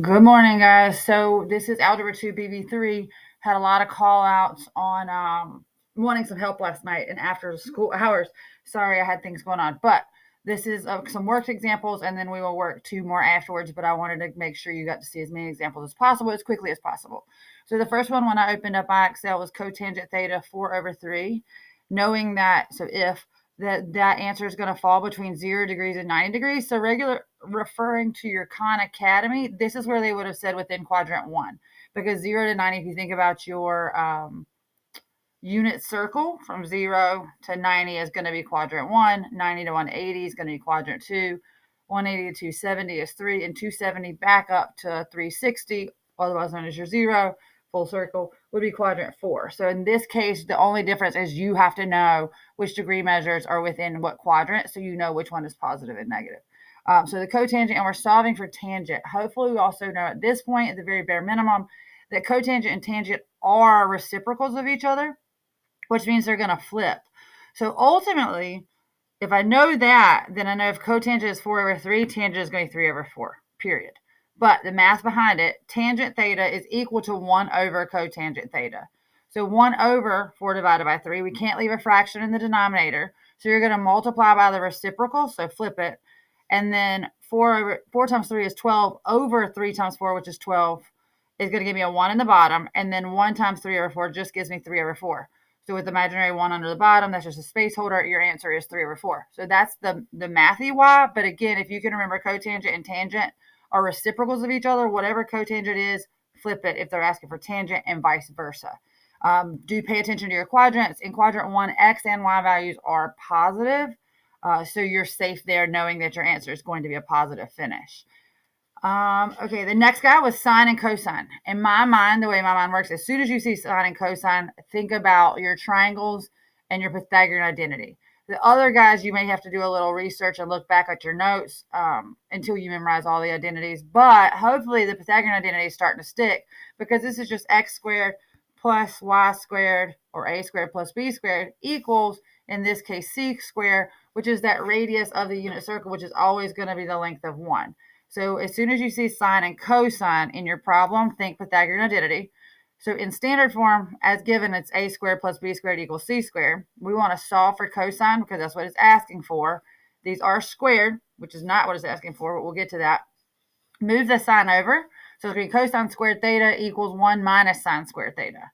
Good morning, guys. So this is Algebra 2 BB.3. Had a lot of call outs on wanting some help last night and after school hours. Sorry, I had things going on. But this is some worked examples, and then we will work two more afterwards. But I wanted to make sure you got to see as many examples as possible, as quickly as possible. So the first one, when I opened up my Excel, was cotangent theta 4/3. Knowing that, so if that answer is going to fall between 0 degrees and 90 degrees. So referring to your Khan Academy, this is where they would have said within quadrant 1, because 0 to 90, if you think about your unit circle, from 0 to 90 is going to be quadrant 1, 90 to 180 is going to be quadrant 2, 180 to 270 is 3, and 270 back up to 360, otherwise known as your 0, full circle, would be quadrant 4. So in this case, the only difference is you have to know which degree measures are within what quadrant, so you know which one is positive and negative. So the cotangent, and we're solving for tangent. Hopefully we also know at this point, at the very bare minimum, that cotangent and tangent are reciprocals of each other, which means they're going to flip. So ultimately, if I know that, then I know if cotangent is 4/3, tangent is going to be 3/4, period. But the math behind it, tangent theta is equal to 1 over cotangent theta. So 1 over 4 divided by 3, we can't leave a fraction in the denominator. So you're going to multiply by the reciprocal, so flip it. And then 4 times 3 is 12 over 3 times 4, which is 12, is going to give me a 1 in the bottom. And then 1 times 3/4 just gives me 3/4. So with the imaginary 1 under the bottom, that's just a space holder. Your answer is 3/4. So that's the mathy why. But again, if you can remember, cotangent and tangent are reciprocals of each other. Whatever cotangent is, flip it if they're asking for tangent, and vice versa. Do pay attention to your quadrants. In quadrant 1, x and y values are positive. So you're safe there knowing that your answer is going to be a positive finish. Okay, the next guy was sine and cosine. In my mind, the way my mind works, as soon as you see sine and cosine, think about your triangles and your Pythagorean identity. The other guys, you may have to do a little research and look back at your notes until you memorize all the identities. But hopefully the Pythagorean identity is starting to stick, because this is just x squared plus y squared, or a squared plus b squared, equals, in this case, c squared, which is that radius of the unit circle, which is always going to be the length of 1. So as soon as you see sine and cosine in your problem, think Pythagorean identity. So in standard form, as given, it's a squared plus b squared equals c squared. We want to solve for cosine because that's what it's asking for. These are squared, which is not what it's asking for, but we'll get to that. Move the sign over. So it's going to be cosine squared theta equals 1 minus sine squared theta.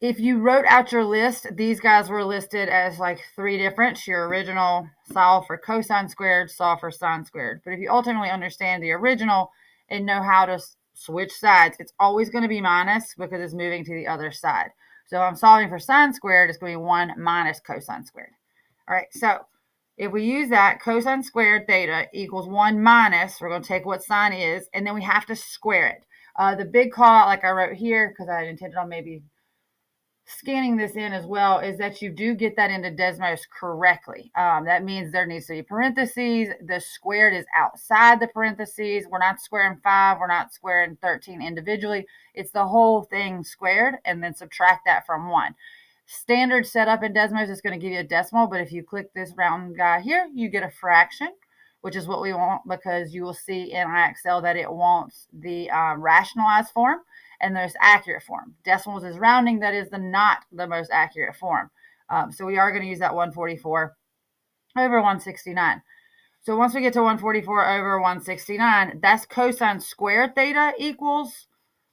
If you wrote out your list, these guys were listed as like 3 different. Your original, solve for cosine squared, solve for sine squared. But if you ultimately understand the original and know how to switch sides, it's always going to be minus because it's moving to the other side. So I'm solving for sine squared, it's going to be 1 minus cosine squared. All right, so if we use that, cosine squared theta equals 1 minus, we're going to take what sine is, and then we have to square it. The big call out, like I wrote here, because I intended on maybe scanning this in as well, is that you do get that into Desmos correctly. That means there needs to be parentheses. The squared is outside the parentheses. We're not squaring 5. We're not squaring 13 individually. It's the whole thing squared, and then subtract that from 1. Standard setup in Desmos is going to give you a decimal, but if you click this round guy here, you get a fraction, which is what we want, because you will see in IXL that it wants the rationalized form and there's accurate form. Decimals is rounding, that is not the most accurate form. So we are going to use that 144 over 169. So once we get to 144 over 169, that's cosine squared theta equals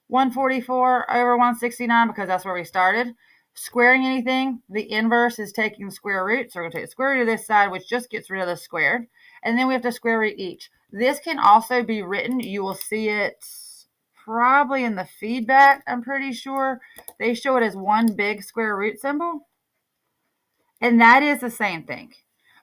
144 over 169, because that's where we started. Squaring anything, the inverse is taking the square root. So we're going to take the square root of this side, which just gets rid of the squared. And then we have to square root each. This can also be written, you will see it probably in the feedback, I'm pretty sure. They show it as one big square root symbol. And that is the same thing.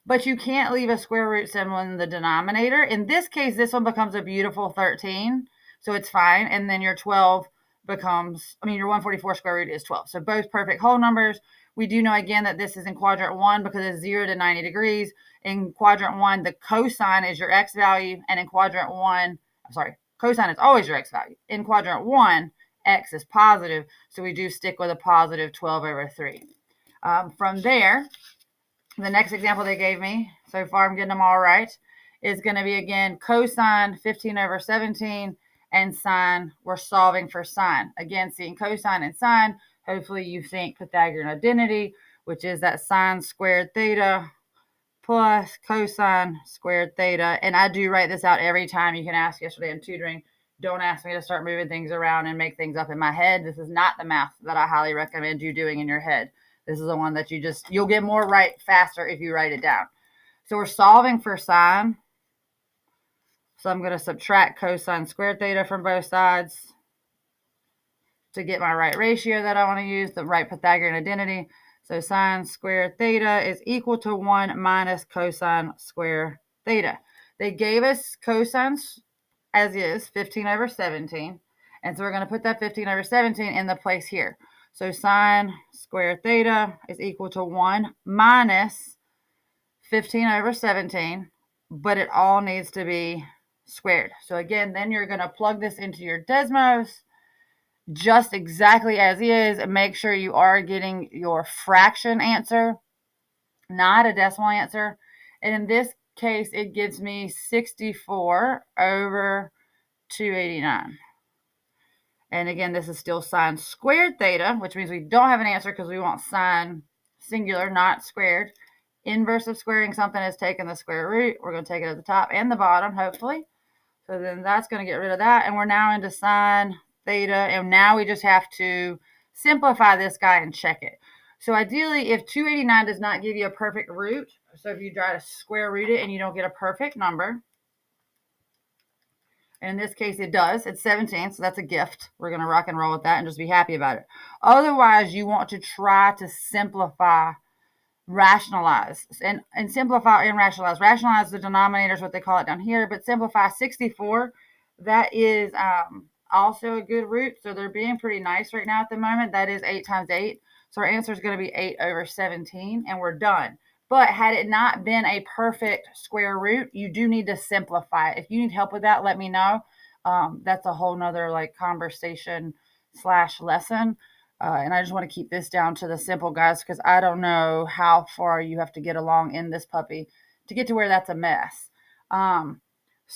But you can't leave a square root symbol in the denominator. In this case, this one becomes a beautiful 13. So it's fine. And then your 12 becomes, your 144 square root is 12. So both perfect whole numbers. We do know again that this is in quadrant 1 because it's 0 to 90 degrees. In quadrant 1, the cosine is your x value. And in quadrant 1, cosine is always your x value. In quadrant 1, x is positive. So we do stick with a positive 12 over 3. From there, the next example they gave me, so far I'm getting them all right, is going to be, again, cosine 15 over 17 and sine. We're solving for sine. Again, seeing cosine and sine, hopefully you think Pythagorean identity, which is that sine squared theta plus cosine squared theta. And I do write this out every time. You can ask yesterday in tutoring. Don't ask me to start moving things around and make things up in my head. This is not the math that I highly recommend you doing in your head. This is the one that you'll get more right faster if you write it down. So we're solving for sine. So I'm going to subtract cosine squared theta from both sides to get my right ratio that I want to use, the right Pythagorean identity. So sine squared theta is equal to 1 minus cosine squared theta. They gave us cosines as is, 15 over 17. And so we're going to put that 15 over 17 in the place here. So sine squared theta is equal to 1 minus 15 over 17, but it all needs to be squared. So again, then you're going to plug this into your Desmos just exactly as is, and make sure you are getting your fraction answer, not a decimal answer. And in this case, it gives me 64 over 289. And again, this is still sine squared theta, which means we don't have an answer because we want sine singular, not squared. Inverse of squaring something is taking the square root. We're going to take it at the top and the bottom, hopefully. So then that's going to get rid of that. And we're now into sine theta. And now we just have to simplify this guy and check it. So ideally, if 289 does not give you a perfect root, so if you try to square root it and you don't get a perfect number, and in this case it does, it's 17, so that's a gift. We're going to rock and roll with that and just be happy about it. Otherwise, you want to try to simplify, rationalize, and simplify and rationalize. Rationalize the denominator is what they call it down here, but simplify 64. That is also a good root, so they're being pretty nice right now at the moment. That is 8 times 8, so our answer is going to be 8 over 17, and we're done. But had it not been a perfect square root, you do need to simplify it. If you need help with that, let me know. That's a whole nother conversation / lesson. And I just want to keep this down to the simple, guys, because I don't know how far you have to get along in this puppy to get to where that's a mess.